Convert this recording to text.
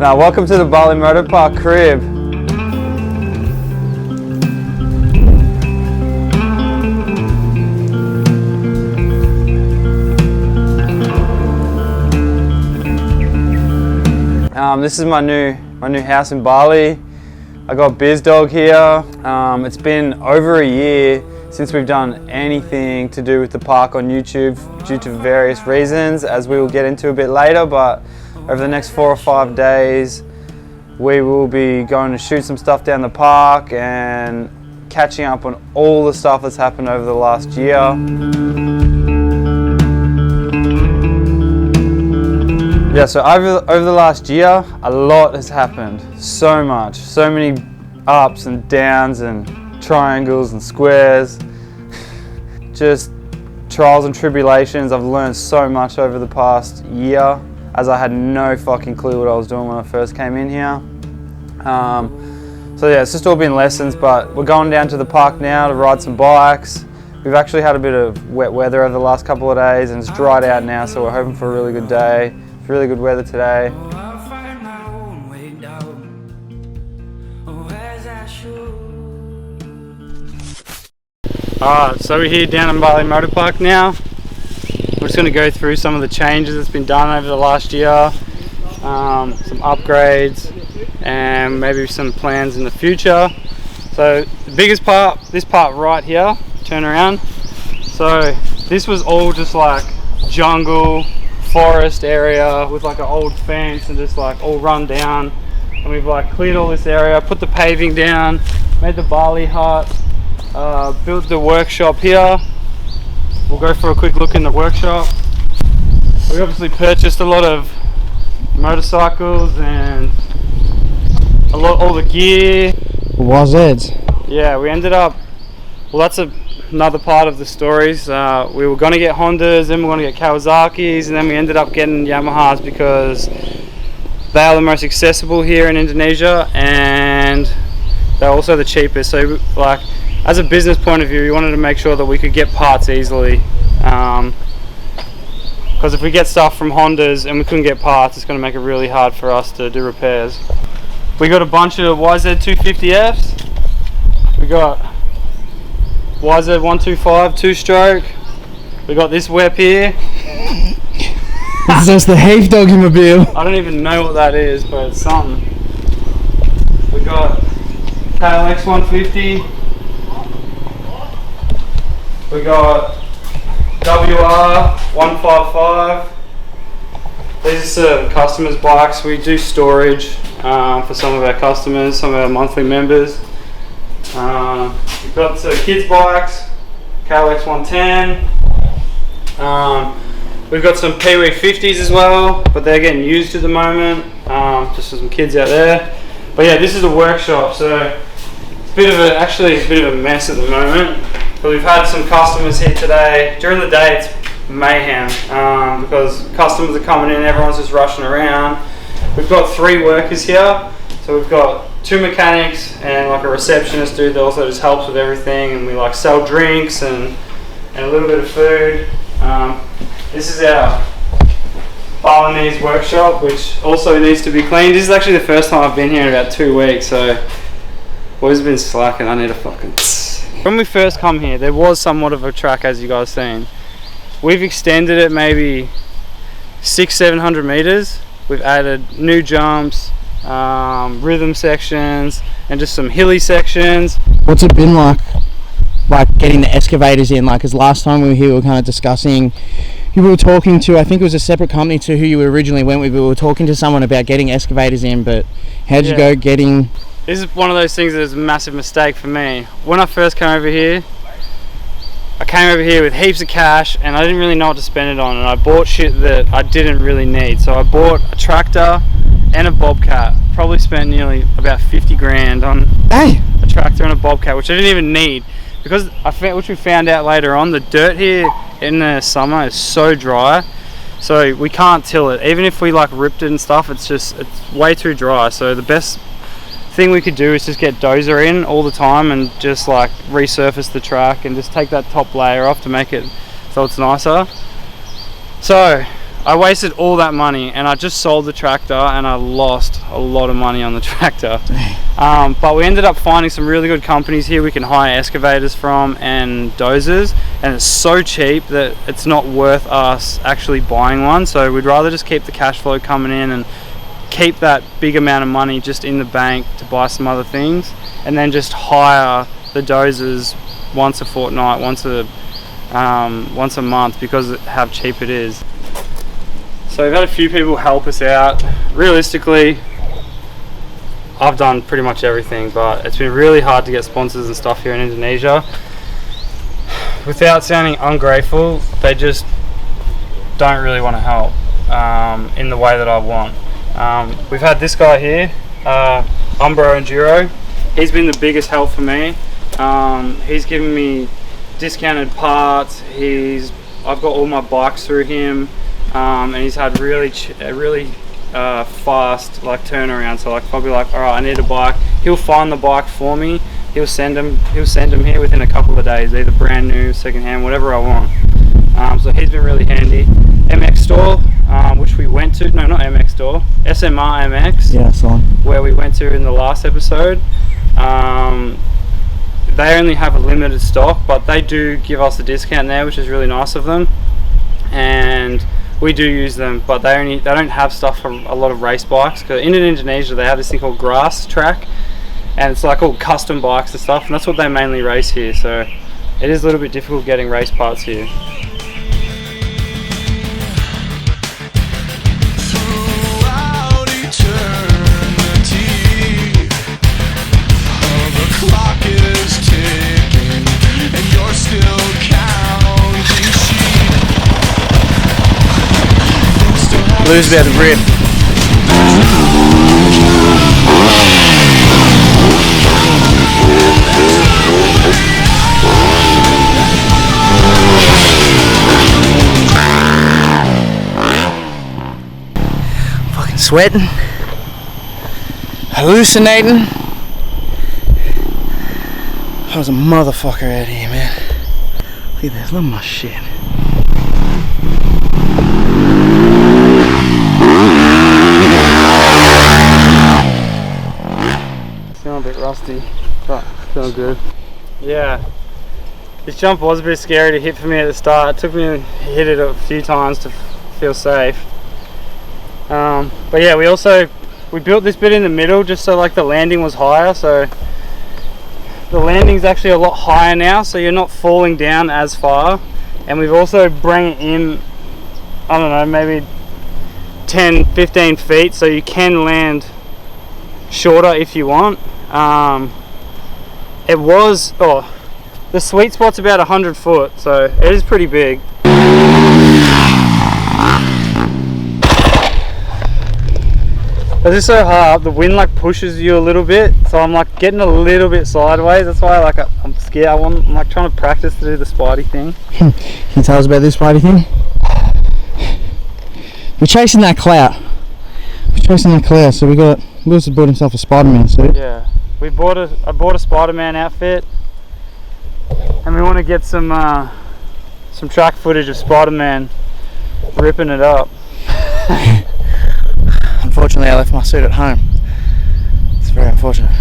Now, welcome to the Bali Motor Park crib. This is my new house in Bali. I got Biz Dog here. It's been over a year since we've done anything to do with the park on YouTube due to various reasons, as we will get into a bit later, but over the next 4 or 5 days we will be going to shoot some stuff down the park and catching up on all the stuff that's happened over the last year. Yeah, so over the last year, a lot has happened. So much, so many ups and downs and triangles and squares. Just trials and tribulations. I've learned so much over the past year, as I had no fucking clue what I was doing when I first came in here. So yeah, it's just all been lessons, but we're going down to the park now to ride some bikes. We've actually had a bit of wet weather over the last couple of days and it's dried out now, so we're hoping for a really good day. It's really good weather today. Alright, so we're here down in Bali Motor Park now. We're just going to go through some of the changes that's been done over the last year, some upgrades and maybe some plans in the future. So the biggest part, this part right here, turn around. So this was all just like jungle, forest area with like an old fence and just like all run down, and we've like cleared all this area, put the paving down, made the Bali hut, built the workshop here. We'll go for a quick look in the workshop. We obviously purchased a lot of motorcycles and all the gear. Was it? Yeah, we ended up, well, that's another part of the stories. We were going to get Hondas, then we were going to get Kawasaki's, and then we ended up getting Yamahas because they are the most accessible here in Indonesia and they're also the cheapest. So like, as a business point of view, we wanted to make sure that we could get parts easily, because if we get stuff from Hondas and we couldn't get parts, it's going to make it really hard for us to do repairs. We got a bunch of YZ250Fs. We got YZ125 2-stroke. We got this whip here. It's just the Heath Doggy mobile. I don't even know what that is, but it's something. We got KLX 150. We got WR 155. These are some customers' bikes. We do storage for some of our customers, some of our monthly members. We've got some kids' bikes, KLX 110. We've got some Pee-wee 50s as well, but they're getting used at the moment, just for some kids out there. But yeah, this is the workshop, so it's actually a bit of a mess at the moment. But we've had some customers here today. During the day it's mayhem, because customers are coming in, everyone's just rushing around. We've got 3 workers here, so we've got 2 mechanics and like a receptionist dude that also just helps with everything, and we like sell drinks and a little bit of food. This is our Balinese workshop, which also needs to be cleaned. This is actually the first time I've been here in about 2 weeks, so boys have been slacking. I need a fucking... When we first come here, there was somewhat of a track, as you guys seen. We've extended it maybe 600-700 meters. We've added new jumps, rhythm sections, and just some hilly sections. What's it been like getting the excavators in? Like, as last time we were here, we were kind of discussing, you were talking to, I think it was a separate company to who you originally went with. We were talking to someone about getting excavators in, but how'd you go getting... This is one of those things that is a massive mistake for me. When I first came over here, I came over here with heaps of cash and I didn't really know what to spend it on, and I bought shit that I didn't really need. So I bought a tractor and a bobcat. Probably spent nearly about 50 grand on a tractor and a bobcat, which I didn't even need, because which we found out later on, the dirt here in the summer is so dry, so we can't till it. Even if we like ripped it and stuff, it's way too dry. So the best thing we could do is just get dozer in all the time and just like resurface the track and just take that top layer off to make it so it's nicer. So I wasted all that money, and I just sold the tractor and I lost a lot of money on the tractor. But we ended up finding some really good companies here we can hire excavators from and dozers, and it's so cheap that it's not worth us actually buying one. So we'd rather just keep the cash flow coming in and keep that big amount of money just in the bank to buy some other things, and then just hire the dozers once a fortnight, once a month, because of how cheap it is. So we've had a few people help us out. Realistically, I've done pretty much everything, but it's been really hard to get sponsors and stuff here in Indonesia. Without sounding ungrateful, they just don't really want to help in the way that I want. We've had this guy here, Umbro Enduro. He's been the biggest help for me. He's given me discounted parts. I've got all my bikes through him. And he's had really fast like turnaround. So like, probably like, all right, I need a bike. He'll find the bike for me. He'll send them here within a couple of days, either brand new, second hand, whatever I want. So he's been really handy. MX Store, which we went to. No, not MX Store. SMR MX. Yeah, that's the one. Where we went to in the last episode. They only have a limited stock, but they do give us a discount there, which is really nice of them. And we do use them, but they don't have stuff for a lot of race bikes. Because in Indonesia they have this thing called grass track, and it's like all custom bikes and stuff, and that's what they mainly race here. So it is a little bit difficult getting race parts here. Lose about the rip. Fucking sweating, hallucinating. I was a motherfucker out here, man. Look at this, look at my shit. Feeling a bit rusty, but feeling good. Yeah, this jump was a bit scary to hit for me at the start. It took me to hit it a few times to feel safe. But yeah, we built this bit in the middle just so like the landing was higher. So the landing's actually a lot higher now, so you're not falling down as far. And we've also bring it in, I don't know, maybe 10-15 feet, so you can land shorter if you want. The sweet spot's about 100 foot, so it is pretty big. But it's so hard, the wind like pushes you a little bit, so I'm like getting a little bit sideways. That's why like I'm scared. I'm like trying to practice to do the Spidey thing. Can you tell us about this Spidey thing? We're chasing that clout. So Lewis has bought himself a Spider-Man suit. Yeah, I bought a Spider-Man outfit, and we want to get some track footage of Spider-Man ripping it up. Unfortunately, I left my suit at home. It's very unfortunate.